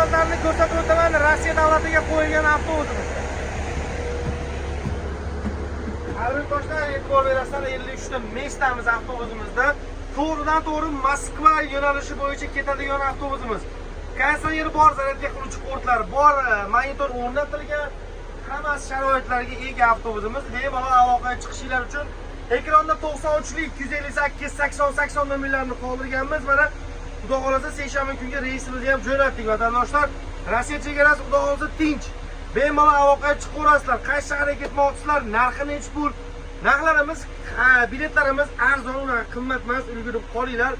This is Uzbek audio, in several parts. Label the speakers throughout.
Speaker 1: suratlarini ko'rsatib o'taman. Rossiya davlatiga qo'yilgan avtobusimiz. Aeroportda e'tibor berasizlar, 53 ta местamiz avtobusimizda. To'g'ridan-to'g'ri Moskva yo'nalishi bo'yicha ketadigan avtobusimiz. Konditsioner bor, zaryadka qiluvchi portlar bor, monitor o'rnatilgan, hammasi sharoitlarga ega avtobusimiz. Bemalol aloqaga chiqishinglar uchun ekranda 93lik 258 80 nomerlarini qoldirganmiz. Mana xudo xolasa seshanba kungi reysimizni ham jo'natdik vatandoshlar. Rossiya chegarasi xudo xolasa tinch. Bemalol aloqaga chiqaverasizlar. Qaysi shaharga ketmoqchisizlar, narxi necha pul? Narxlarimiz, biletlarimiz arzon, qimmat emas, ulgurib qolinglar.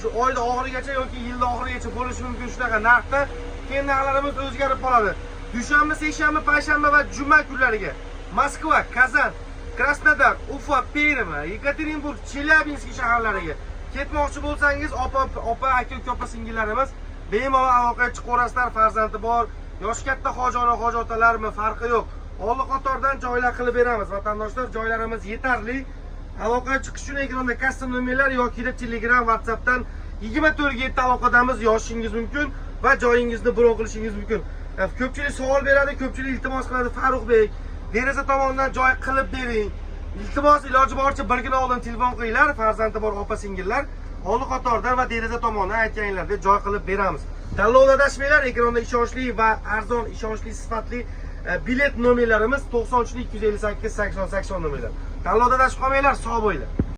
Speaker 1: Shu oyda oxirigacha yoki yilda oxirigacha bo'lishi mumkin shunaqa narxda. Keyin narxlarimiz o'zgarib qoladi. Dushanba, seshanba, payshanba va juma kunlariga Moskva, Kazan, Krasnodar, Ufa, Perm, Yekaterinburg, Chelyabinsk shaharlariga ketmoqchi bo'lsangiz, opa, aka singillarimiz bemalol aloqaga chiqaverasizlar. Farzandi bor, yoshi katta hojiona, hoji otalarmi farqi yo'q. Oldi qatordan joylar qilib beramiz vatandoshlar. Joylarimiz yetarli. Aloqaga chiqish uchun ekranda custom nomerlar yoki Telegram, WhatsAppdan 24/7 aloqadamiz, yozishingiz mumkin va joyingizni bron qilishingiz mumkin. Ko'pchilik savol beradi, ko'pchilik iltimos qiladi, Farruxbek, deraza tomonidan joy qilib bering. Iltimos, iloji boricha birgina oldin telefon qilinglar, farzandi bor opa-singillar, oldi qatordan va deraza tomonidan aytganinglarda joy qilib beramiz. Tanlovda adashmanglar, ekranda ishonchli va arzon, ishonchli sifatli bilet nomerlarimiz 93 258 80 nomerlar. Tanlovda adashib qolmanglar, sog' bo'linglar.